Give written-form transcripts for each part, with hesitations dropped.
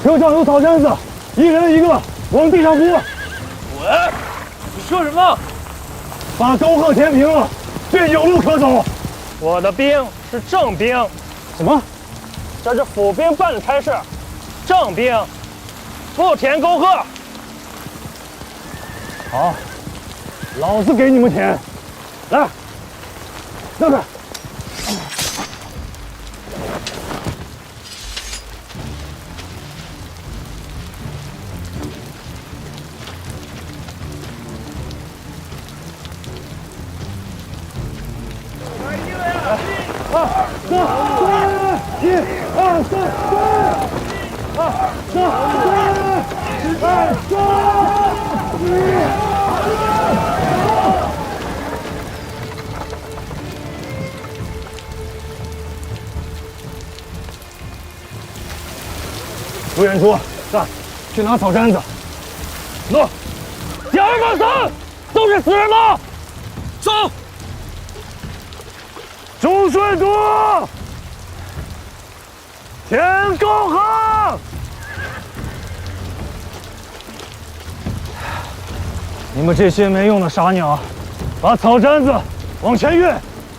车上有草绳子，一人一个，往地上铺。滚！你说什么？把沟壑填平了，便有路可走。我的兵是正兵。什么？这是府兵办的差事，正兵不填沟壑。好，老子给你们填。来，让开。朱元初，上，去拿草毡子。诺，第二把伞都是死人吗？走。朱顺都，填沟壑。你们这些没用的傻鸟，把草毡子往前运。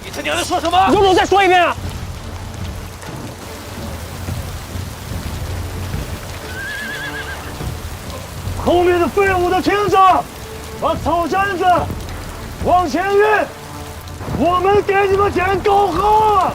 你他娘的说什么？有种再说一遍啊！后面的废物都听着，把草毡子往前运，我们给你们填沟壑。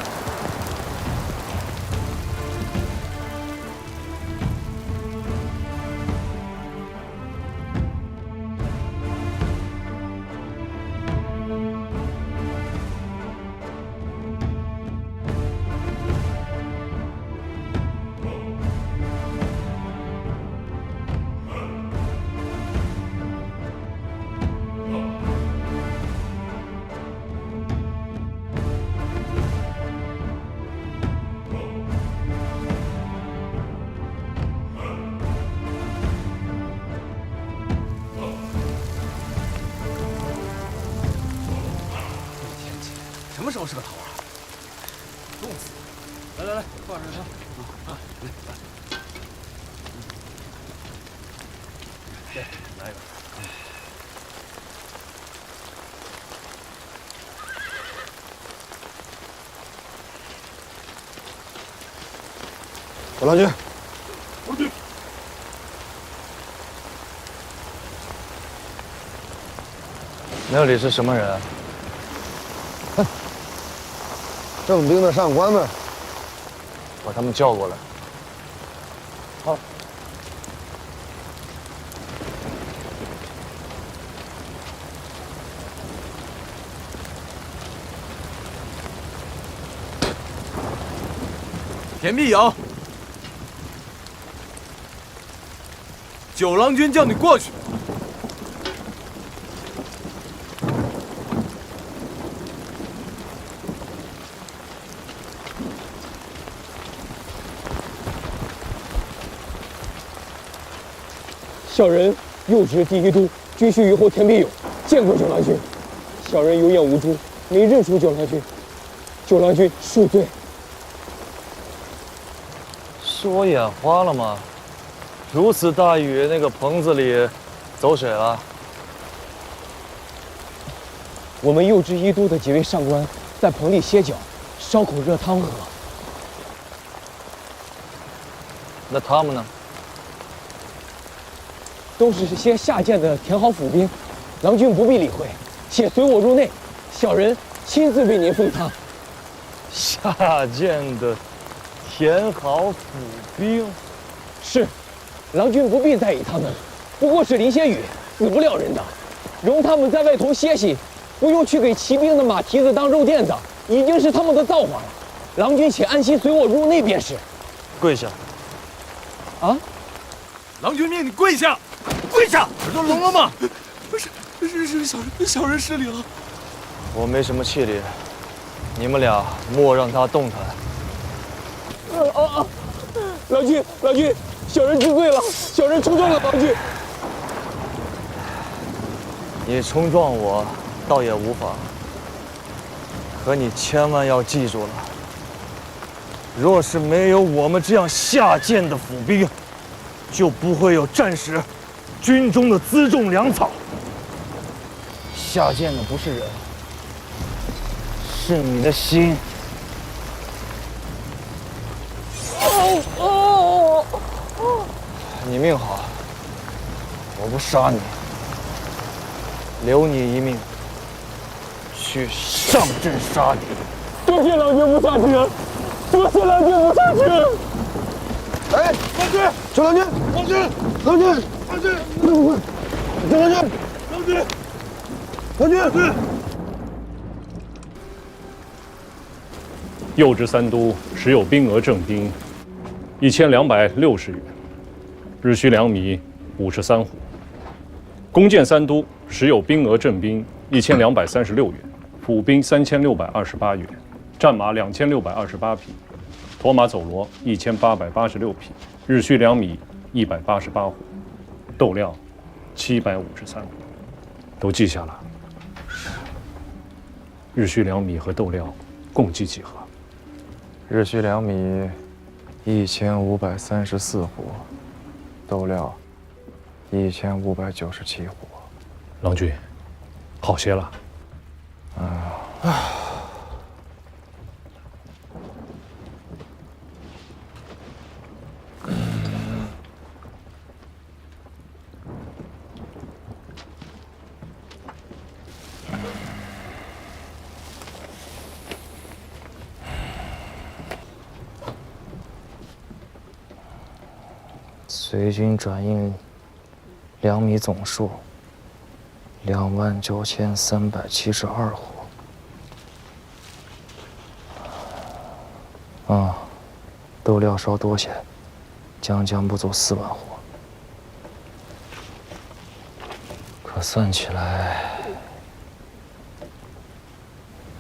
什么时候是个头啊？冻死！来，放上它。来一个。火狼军，那里是什么人？正兵的上官们，把他们叫过来。好。田碧瑶，九郎君叫你过去。小人右执第一都军需于后田必勇，见过九郎君。小人有眼无珠，没认出九郎君。九郎君恕罪。是我眼花了吗？如此大雨，那个棚子里走水了。我们右执一都的几位上官在棚里歇脚，烧口热汤喝。那他们呢？都是些下贱的填好府兵，郎君不必理会，且随我入内，小人亲自为您奉汤。下贱的填好府兵，是，郎君不必在意他们，不过是淋些雨，死不了人的。容他们在外头歇息，不用去给骑兵的马蹄子当肉垫子，已经是他们的造化了。郎君且安心随我入内便是。跪下。啊！郎君命你跪下！跪下！耳朵聋了吗？不是，小人失礼了。我没什么气力，你们俩莫让他动弹。郎君，小人知罪了，小人冲撞了郎君。你冲撞我，倒也无妨。可你千万要记住了，若是没有我们这样下贱的府兵，就不会有战时军中的辎重粮草。下贱的不是人，是你的心。你命好，我不杀你，留你一命，去上阵杀敌。多谢郎君不下去，多谢郎君不下去。哎，周郎君，郎君，郎君，郎君，周郎君，郎君，郎君。右之三都时有兵额正兵1260员，日需粮米53斛。弓箭三都时有兵额正兵1236员，府兵3628员，战马2628匹，驮马走骡1886匹，日需粮米188斛，豆料753斛。都记下了。日需粮米和豆料共计几何？日需粮米1534斛，豆料1597斛。郎君，好些了。随军转印粮米总数29372斛。豆料稍多些，将不足4万斛。可算起来，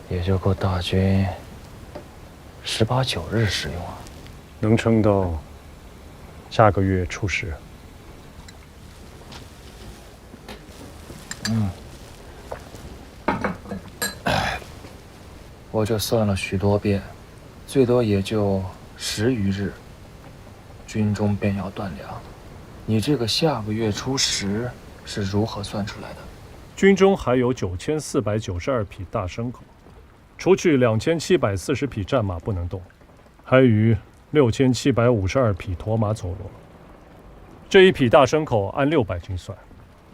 也就够大军18、19日使用啊。能撑到下个月初10。我这算了许多遍，最多也就10余日，军中便要断粮。你这个下个月初10是如何算出来的？军中还有9492匹大牲口，除去2740匹战马不能动，还余6752匹驮马走骡。这一匹大牲口按600斤算，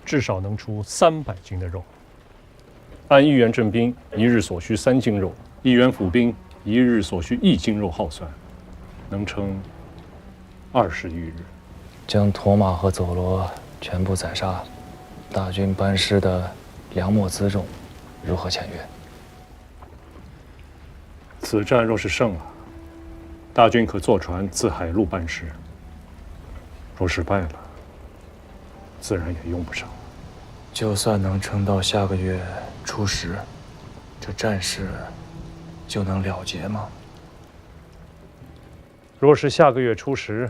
至少能出300斤的肉。按1员正兵一日所需3斤肉，1员府兵一日所需1斤肉耗算，能撑20余日。将驮马和走骡全部宰杀，大军班师的粮秣辎重如何遣阅？此战若是胜了，大军可坐船自海路班师；若失败了，自然也用不上了。就算能撑到下个月初10，这战事就能了结吗？若是下个月初10，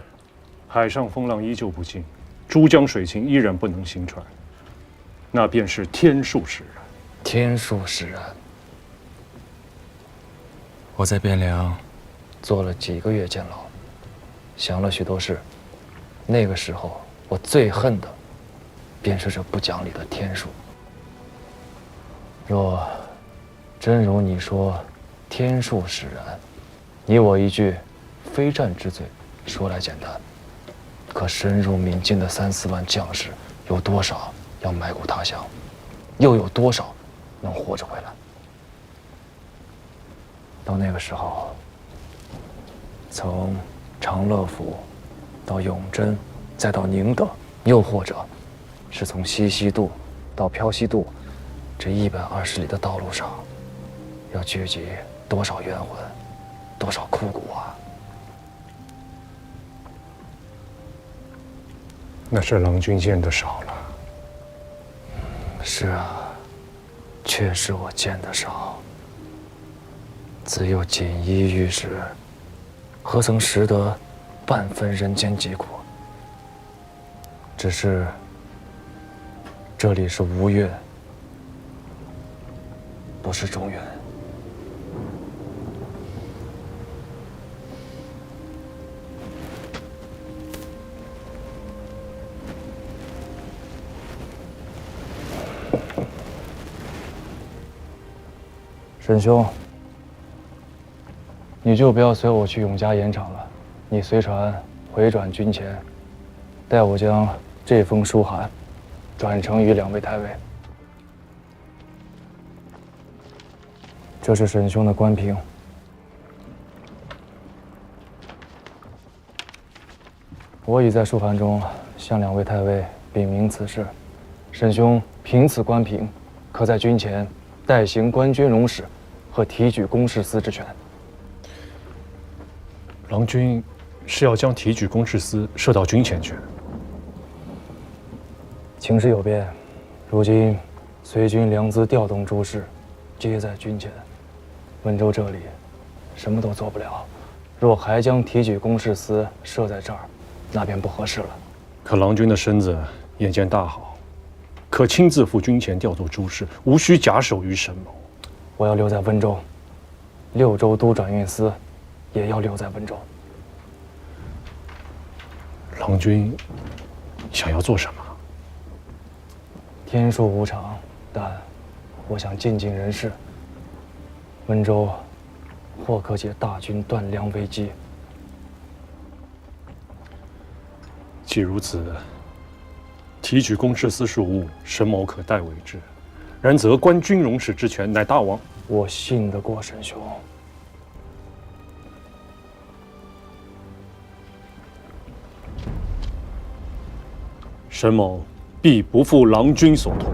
海上风浪依旧不静，珠江水情依然不能行船，那便是天数使然。天数使然。我在汴梁做了几个月监牢，想了许多事。那个时候，我最恨的便是这不讲理的天数。若真如你说，天数使然，你我一句非战之罪，说来简单，可深入闽境的3、4万将士，有多少要埋骨他乡，又有多少能活着回来？到那个时候，从长乐府到永贞，再到宁德，又或者是从西溪渡到漂溪渡，这120里的道路上，要聚集多少冤魂，多少枯骨啊！那是郎君见得少了。是啊，确实我见得少。自幼锦衣玉食，何曾识得半分人间疾苦？只是这里是吴越，不是中原。沈兄，你就不要随我去永嘉盐场了，你随船回转军前，待我将这封书函转呈于2位太尉。这是沈兄的官凭。我已在书函中向2位太尉禀明此事，沈兄凭此官凭，可在军前代行官军容使和提举公事司之权。郎君是要将提举公事司设到军前去？情势有变，如今随军粮资调动诸事，皆在军前。温州这里什么都做不了，若还将提举公事司设在这儿，那便不合适了。可郎君的身子眼见大好，可亲自赴军前调度诸事，无需假手于沈某。我要留在温州，6州都转运司也要留在温州。郎君想要做什么？天数无常，但我想尽尽人事。温州或可解大军断粮危机。既如此，提举公事司属务，沈某可代为之。然则官军容使之权，乃大王。我信得过沈兄。沈某必不负郎君所托。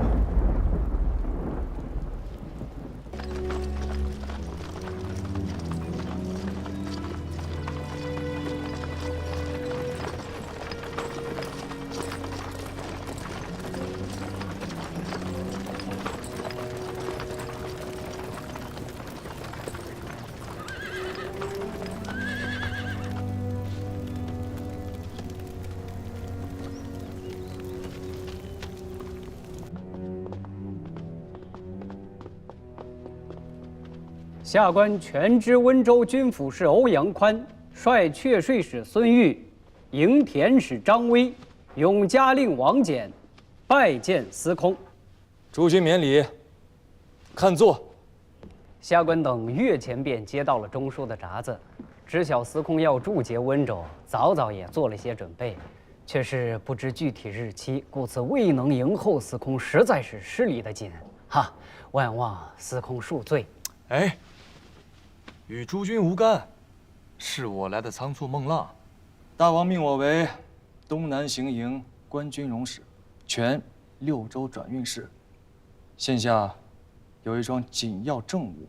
下官全知温州军府事欧阳宽率阙税使孙玉、营田使张威、永嘉令王翦拜见司空。诸君免礼，看座。下官等月前便接到了中书的札子，知晓司空要驻节温州，早也做了些准备，却是不知具体日期，故此未能迎候司空，实在是失礼的紧。哈，万望司空恕罪。哎，与诸君无干，是我来的仓促孟浪。大王命我为东南行营官军容使，全6州转运使。现下有一桩紧要政务，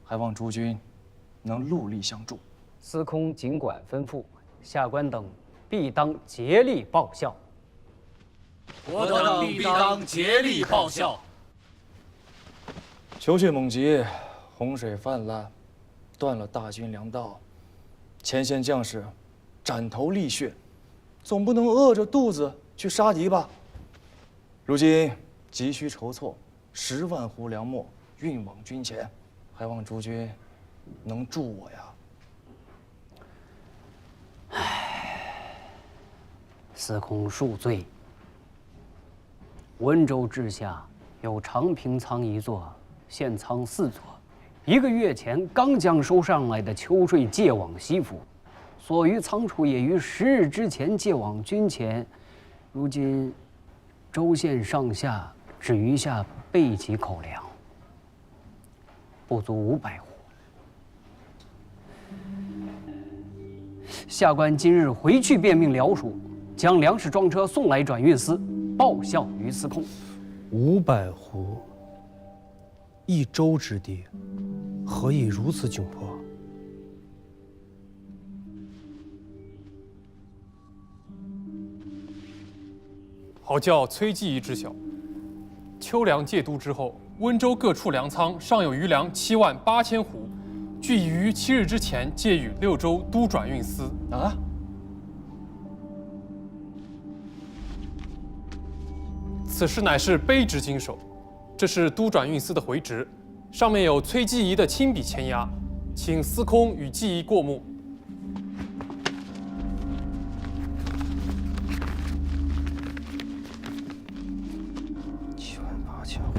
还望诸君能戮力相助。司空尽管吩咐，下官等必当竭力报效。我等必当竭力报效。秋榭猛急，洪水泛滥，断了大军粮道，前线将士斩头沥血，总不能饿着肚子去杀敌吧？如今急需筹措10万斛粮秣，运往军前，还望诸君能助我呀！司空恕罪。温州治下有长平仓1座，现仓4座。1个月前刚将收上来的秋税借往西府，所余仓储也于10日之前借往军前。如今州县上下只余下备几口粮，不足500斛。下官今日回去便命辽属，将粮食装车送来转运司，报效于司空。500斛，1州之地，何以如此窘迫？好叫崔继仪知晓。秋粮借都之后，温州各处粮仓尚有余粮7万8千斛，据已于7日之前借予6州都转运司。啊！此事乃是卑职经手，这是都转运司的回执，上面有崔继仪的亲笔签押，请司空与继仪过目。千户，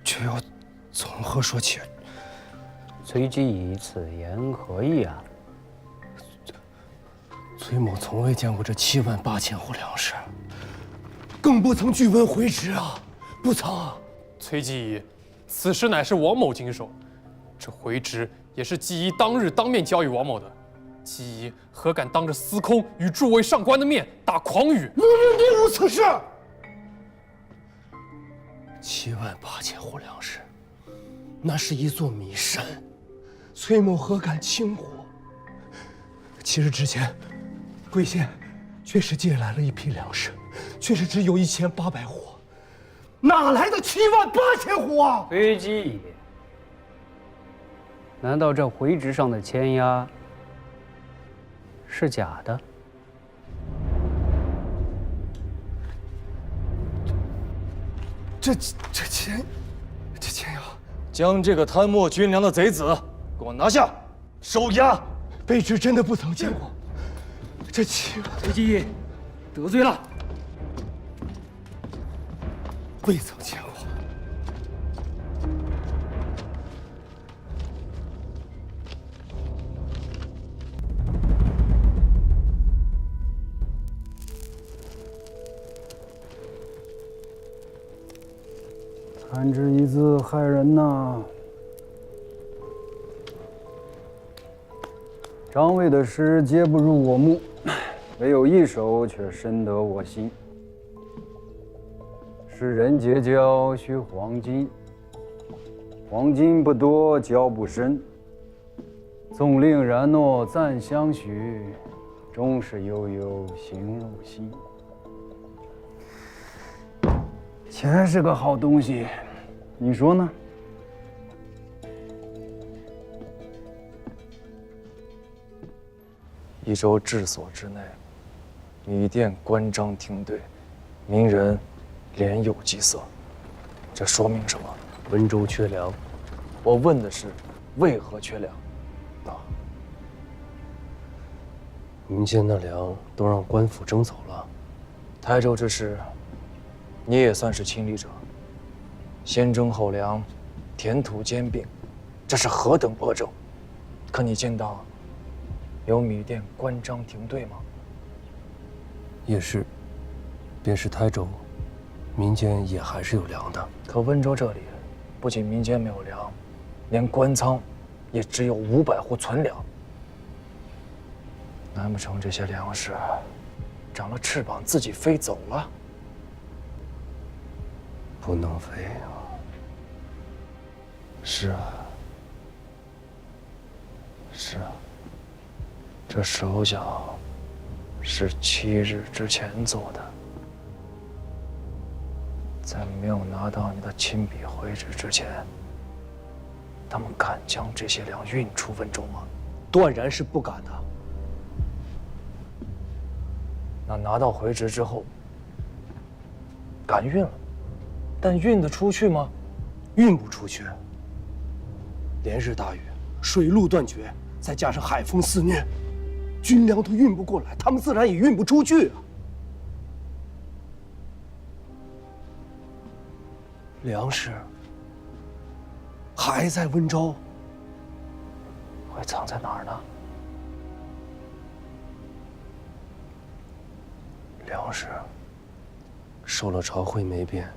这要从何说起？崔继义，此言何意啊？崔某从未见过这78000户粮食，更不曾据闻回执啊，不曾啊。崔继义，此事乃是王某经手，这回执也是纪仪当日当面交与王某的。纪仪何敢当着司空与诸位上官的面打诳语？无人定如此事。78000户粮食，那是一座米山，崔某何敢轻忽？7日之前，贵县确实借来了一批粮食，却是只有1800户，哪来的78000户啊？崔继义，难道这回执上的签押是假的？这钱呀！将这个贪墨军粮的贼子给我拿下，收押。卑职真的不曾见过。这崔继义得罪了，未曾见过。弹指一字害人呐！张卫的诗皆不入我目，唯有一首却深得我心。世人结交须黄金，黄金不多交不深。纵令然诺暂相许，终是悠悠行入心。钱是个好东西，你说呢？一州治所之内，米店关张停队，民人连有饥色，这说明什么？温州缺粮。我问的是，为何缺粮？民间的粮都让官府征走了。台州之事，你也算是亲历者。先征后粮，田土兼并，这是何等恶政！可你见到有米店关张停队吗？也是，便是台州，民间也还是有粮的。可温州这里，不仅民间没有粮，连官仓也只有500户存粮。难不成这些粮食长了翅膀自己飞走了？不能飞啊！是啊，是啊，这手脚是7日之前做的，在没有拿到你的亲笔回执之前，他们敢将这些粮运出温州吗？断然是不敢的。那拿到回执之后，敢运了，但运得出去吗？运不出去。连日大雨，水路断绝，再加上海风肆虐，军粮都运不过来，他们自然也运不出去啊。粮食还在温州，会藏在哪儿呢？粮食受了朝会霉变，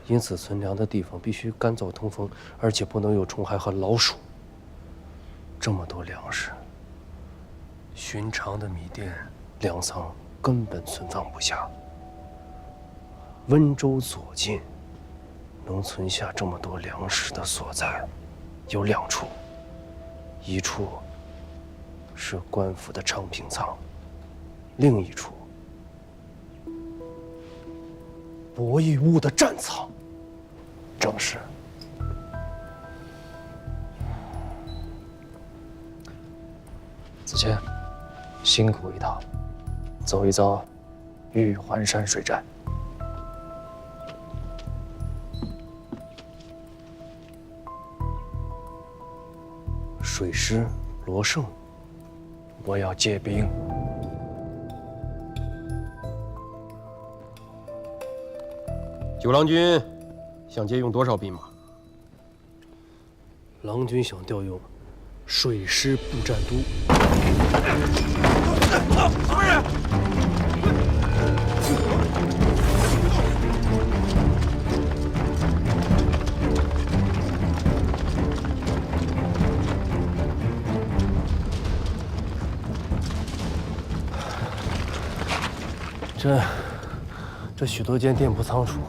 因此存粮的地方必须干燥通风，而且不能有虫害和老鼠。这么多粮食，寻常的米店、粮仓根本存放不下。温州左近能存下这么多粮食的所在，有2处，一处是官府的昌平仓，另一处博弈坞的战仓。正是。子谦，辛苦一趟，走一遭玉环山水寨。水师罗胜，我要借兵。九郎军想借用多少兵马？郎君想调用水师步战都。这许多间店铺仓储，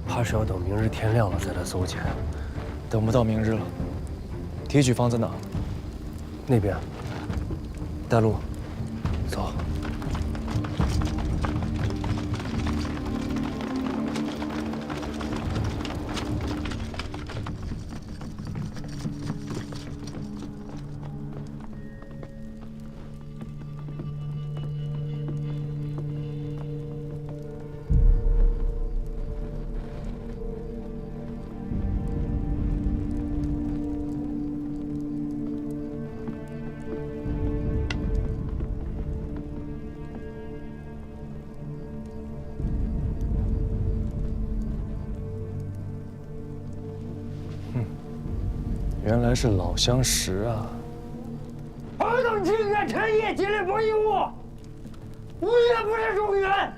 怕是要等明日天亮了再来搜检。等不到明日了。提举坊在哪？那边。带路。走。原来是老相识啊！尔等竟敢趁夜进来不义务，无也不是中原，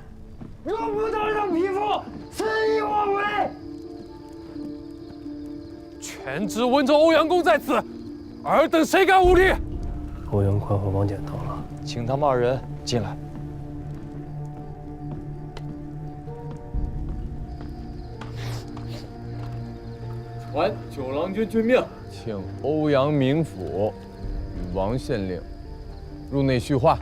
若不当让匹夫，肆意妄为。全知温州欧阳公在此，尔等谁敢无礼？欧阳宽和王翦到了，请他们二人进来。传九郎君军命，请欧阳明府与王县令入内叙话。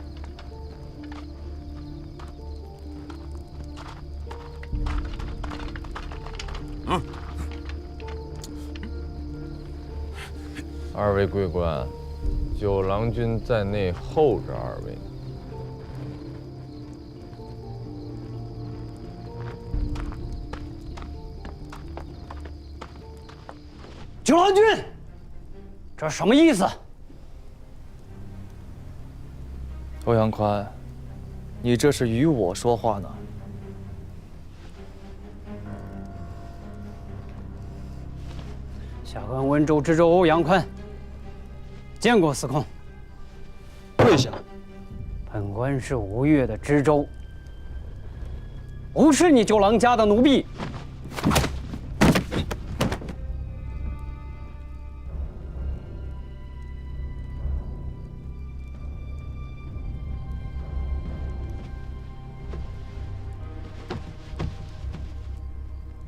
二位贵官，九郎君在内候着二位。九郎君，这什么意思？欧阳宽，你这是与我说话呢？下官温州知州欧阳宽，见过司空。跪下。本官是吴越的知州，不是你九郎家的奴婢。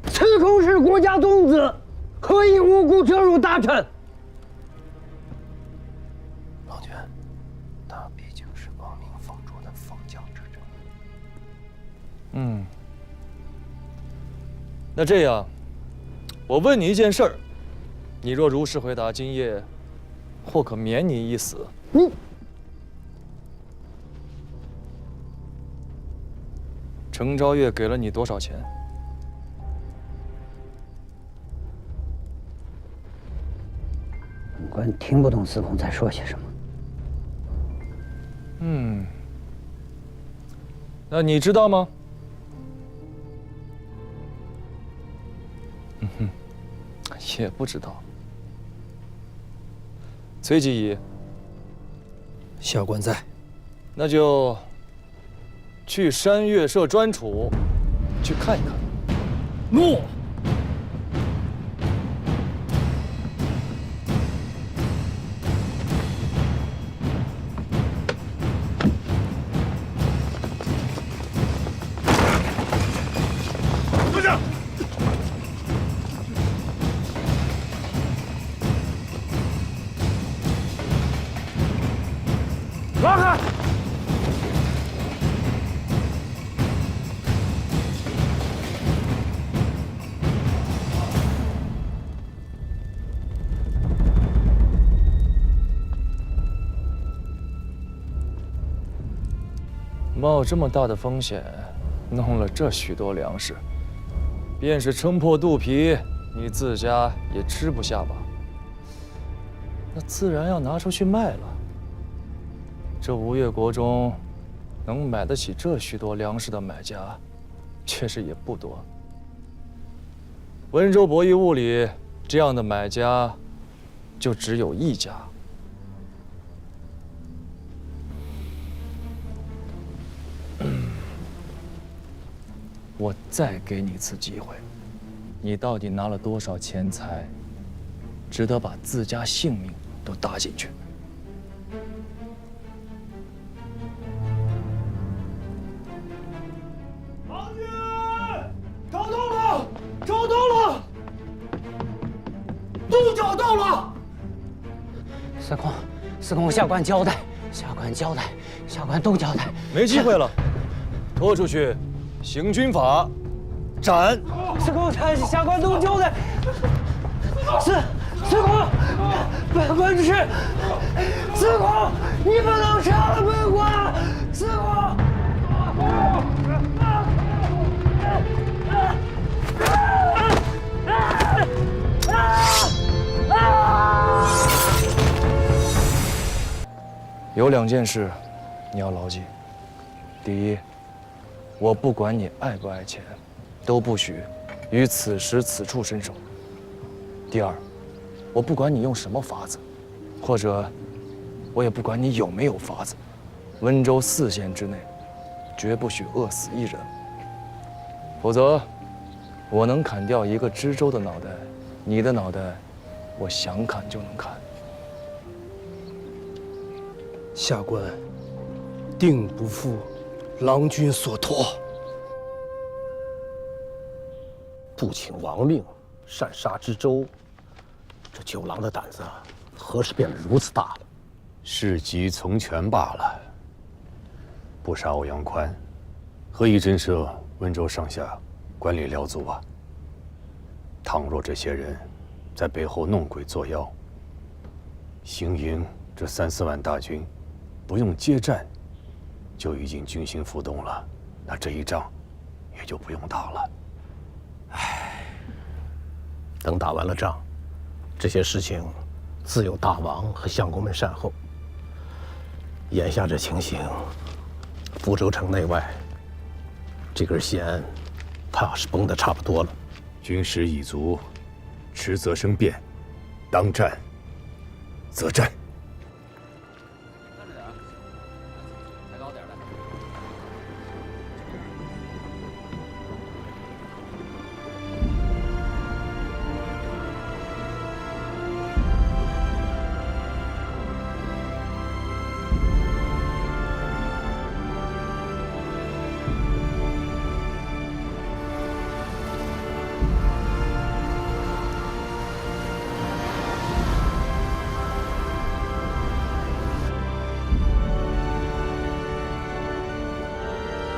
司空是国家宗子，何以无故折辱大臣？郎君，他毕竟是亡命奉主的封将之臣。那这样，我问你一件事儿，你若如实回答，今夜或可免你一死。你程昭月给了你多少钱？本官听不懂司空在说些什么。那你知道吗？也不知道。崔继义，下官在。那就去山岳社专处去看一看。诺。拉开！冒这么大的风险，弄了这许多粮食，便是撑破肚皮，你自家也吃不下吧？那自然要拿出去卖了。这吴越国中，能买得起这许多粮食的买家，确实也不多。温州博弈物里这样的买家，就只有一家。我再给你一次机会，你到底拿了多少钱财，值得把自家性命都搭进去？郎君，找到了，找到了，都找到了。司空，下官交代，下官都交代。没机会了，拖出去，行军法，斩。司空，下官都交代。司空，本官只是。司空，你不能杀了本官。司空。有2件事，你要牢记。第一，我不管你爱不爱钱，都不许于此时此处伸手。第二，我不管你用什么法子，或者我也不管你有没有法子，温州4县之内，绝不许饿死一人。否则，我能砍掉一个知州的脑袋，你的脑袋，我想砍就能砍。下官定不负郎君所托。不请王命，擅杀知州，这九郎的胆子何时变得如此大了？事急从权罢了。不杀欧阳宽，何以震慑温州上下管理辽族啊？倘若这些人在背后弄鬼作妖，行营这3、4万大军，不用接战，就已经军心浮动了，那这一仗也就不用打了。等打完了仗，这些事情自有大王和相公们善后。眼下这情形，福州城内外，这根弦怕是绷得差不多了。军师已足，迟则生变，当战则战。